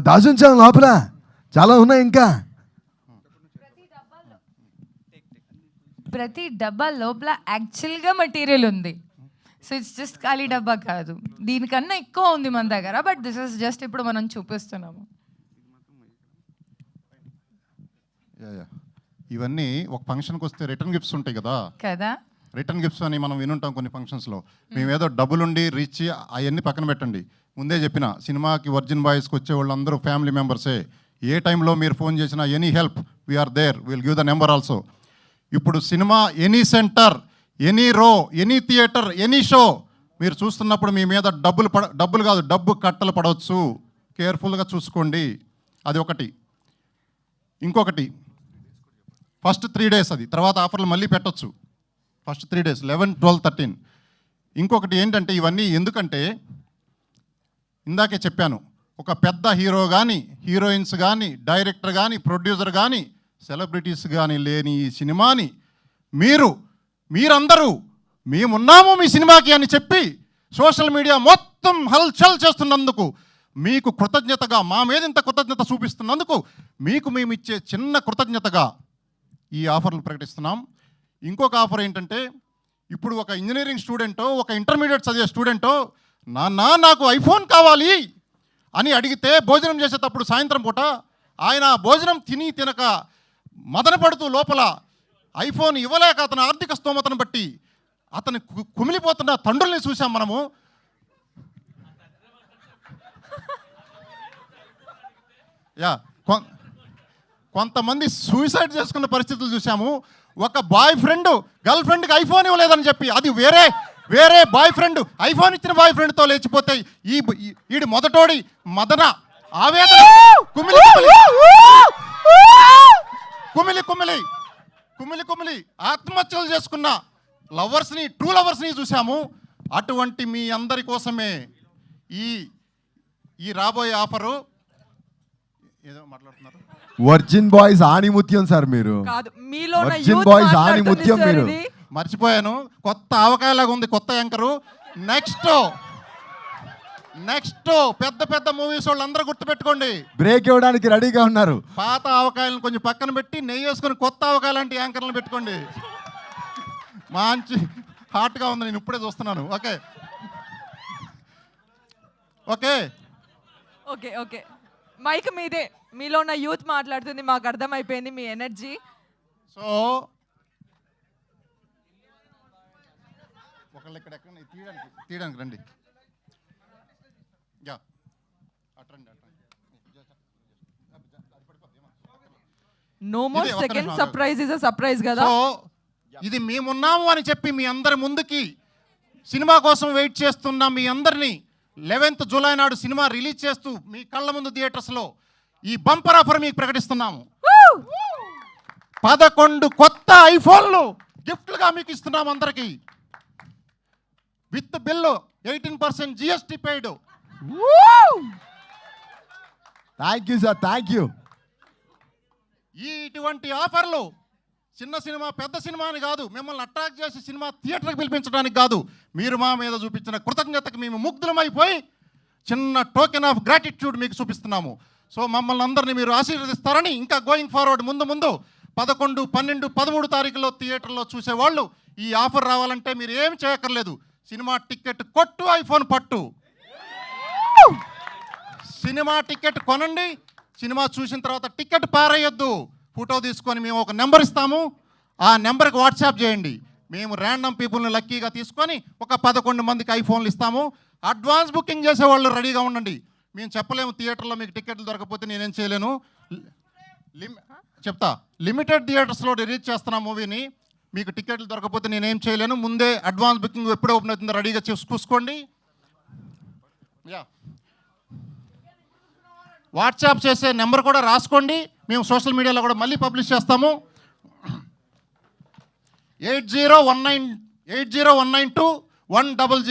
దాచుంచాం లోపల, చాలా ఉన్నాయి ఇంకా. ప్రతి డబ్బా లోపల యాక్చువల్గా మెటీరియల్ ఉంది. సో ఇట్స్ జస్ట్ ఖాళీ డబ్బా కాదు, దీనికన్నా ఎక్కువ ఉంది మన దగ్గర. బట్ దిస్ ఇస్ జస్ట్ ఇప్పుడు మనం చూపిస్తున్నాము. ఇవన్నీ ఒక ఫంక్షన్కి వస్తే రిటర్న్ గిఫ్ట్స్ ఉంటాయి కదా. రిటర్న్ గిఫ్ట్స్ అని మనం వినుంటాం కొన్ని ఫంక్షన్స్లో. మేము ఏదో డబ్బులుండి రీచ్ అవన్నీ పక్కన పెట్టండి. ముందే చెప్పిన, సినిమాకి వర్జిన్ బాయ్స్కి వచ్చే వాళ్ళందరూ ఫ్యామిలీ మెంబర్సే. ఏ టైంలో మీరు ఫోన్ చేసినా any help we are there, will give the number also. ఇప్పుడు cinema any centre, any row, any theatre, any show మీరు చూస్తున్నప్పుడు మీ మీద డబ్బులు కాదు డబ్బు కట్టలు పడవచ్చు. కేర్ఫుల్గా చూసుకోండి. అది ఒకటి. ఇంకొకటి, ఫస్ట్ 3 days అది, తర్వాత ఆఫర్లు మళ్ళీ పెట్టచ్చు. First 3 days 11, 12, 13. ఇంకొకటి ఏంటంటే, ఇవన్నీ ఎందుకంటే ఇందాకే చెప్పాను, ఒక పెద్ద హీరో కానీ, హీరోయిన్స్ కానీ, డైరెక్టర్ కానీ, ప్రొడ్యూసర్ కానీ, సెలబ్రిటీస్ కానీ లేని ఈ సినిమాని మీరందరూ మేమున్నాము మీ సినిమాకి అని చెప్పి సోషల్ మీడియా మొత్తం హల్చల్ చేస్తున్నందుకు మీకు కృతజ్ఞతగా, మా మీద ఇంత కృతజ్ఞత చూపిస్తున్నందుకు మీకు మేము ఇచ్చే చిన్న కృతజ్ఞతగా ఈ ఆఫర్లు ప్రకటిస్తున్నాం. ఇంకొక ఆఫర్ ఏంటంటే, ఇప్పుడు ఒక ఇంజనీరింగ్ స్టూడెంటో, ఒక ఇంటర్మీడియట్ చదివే స్టూడెంటో నాకు ఐఫోన్ కావాలి అని అడిగితే, భోజనం చేసేటప్పుడు సాయంత్రం పూట ఆయన భోజనం తినక మదన పడుతూ లోపల ఐఫోన్ ఇవ్వలేక అతని ఆర్థిక స్తోమతను బట్టి అతను కుమిలిపోతున్న తండ్రుల్ని చూసాం మనము. కొంతమంది సూసైడ్ చేసుకున్న పరిస్థితులు చూసాము. ఒక బాయ్ ఫ్రెండ్ గర్ల్ ఫ్రెండ్కి ఐఫోన్ ఇవ్వలేదని చెప్పి, అది వేరే బాయ్ ఫ్రెండ్ ఐఫోన్ ఇచ్చిన బాయ్ ఫ్రెండ్తో లేచిపోతే ఈడు మొదటోడి మదన ఆవేదన కుమిలి ఆత్మహత్యలు చేసుకున్న లవర్స్ని, ట్రూ లవర్స్ని చూసాము. అటువంటి మీ అందరి కోసమే ఈ రాబోయే ఆఫరు. ఏదో మాట్లాడుతున్నారు. వర్జిన్ బాయ్స్ ఆణిముత్యం సార్ మీరు. వర్జిన్ బాయ్స్ ఆణిముత్యం మీరు. మర్చిపోయాను, కొత్త ఆవకాయలాగా ఉంది కొత్త యాంకరు. నెక్స్ట్ పెద్ద మూవీస్ వాళ్ళు అందరూ గుర్తుపెట్టుకోండి, బ్రేక్ ఇవ్వడానికి రెడీగా ఉన్నారు. పాత ఆవకాయలను కొంచెం పక్కన పెట్టి నెయ్యి వేసుకొని కొత్త ఆవకాయ లాంటి యాంకర్లను పెట్టుకోండి. మంచి హాట్గా ఉంది, నేను ఇప్పుడే చూస్తున్నాను. ఓకే మైక్ మీదే, మీలో ఉన్న యూత్ మాట్లాడుతుంది, మాకు అర్థమైపోయింది మీ ఎనర్జీ. సో ఒకళ్ళు ఇక్కడ ఎక్కడ తీయడానికి రండి. No more second surprise is a surprise కదా. సో ఇది మేమున్నాము అని చెప్పి మీ అందరి ముందుకి సినిమా కోసం వెయిట్ చేస్తున్న మీ అందరినీ 11th July నాడు సినిమా రిలీజ్ చేస్తూ మీ కళ్ళ ముందు థియేటర్స్లో ఈ బంపర్ ఆఫర్ మీకు ప్రకటిస్తున్నాము. 11 కొత్త ఐఫోన్లు గిఫ్ట్లుగా మీకు ఇస్తున్నాము అందరికీ. With bill 18% GST paid. Thank you sir, thank you. ఇటువంటి ఆఫర్లు చిన్న సినిమా పెద్ద సినిమా అని కాదు, మిమ్మల్ని అట్రాక్ట్ చేసి సినిమా థియేటర్కి పిలిపించడానికి కాదు, మీరు మా మీద చూపించిన కృతజ్ఞతకు మేము ముగ్ధులమైపోయి చిన్న టోకెన్ ఆఫ్ గ్రాటిట్యూడ్ మీకు చూపిస్తున్నాము. సో మమ్మల్ని అందరినీ మీరు ఆశీర్వదిస్తారని, ఇంకా గోయింగ్ ఫార్వర్డ్ ముందు 11, 12, 13 తారీఖులో థియేటర్లో చూసేవాళ్ళు ఈ ఆఫర్ రావాలంటే మీరు ఏం చేయక్కర్లేదు. సినిమా టికెట్ కొట్టు, ఐఫోన్ పట్టు. సినిమా టికెట్ కొనండి, సినిమా చూసిన తర్వాత టికెట్ పారేయొద్దు, ఫోటో తీసుకొని మేము ఒక నెంబర్ ఇస్తాము, ఆ నెంబర్కి వాట్సాప్ చేయండి. మేము ర్యాండమ్ పీపుల్ని లక్కీగా తీసుకొని ఒక 11 మందికి ఐఫోన్లు ఇస్తాము. అడ్వాన్స్ బుకింగ్ చేసేవాళ్ళు రెడీగా ఉండండి. మేము చెప్పలేము, థియేటర్లో మీకు టికెట్లు దొరకకపోతే నేనేం చేయలేను. చెప్తా, లిమిటెడ్ థియేటర్స్లో రిలీజ్ చేస్తున్నాం మూవీని. మీకు టికెట్లు దొరకకపోతే నేనేం చేయలేను. ముందే అడ్వాన్స్ బుకింగ్ ఎప్పుడు ఓపెన్ అవుతుందో రెడీగా చూసుకోండి. వాట్సాప్ చేసే నెంబర్ కూడా రాసుకోండి, మేము సోషల్ మీడియాలో కూడా మళ్ళీ పబ్లిష్ చేస్తాము. 8019 80192100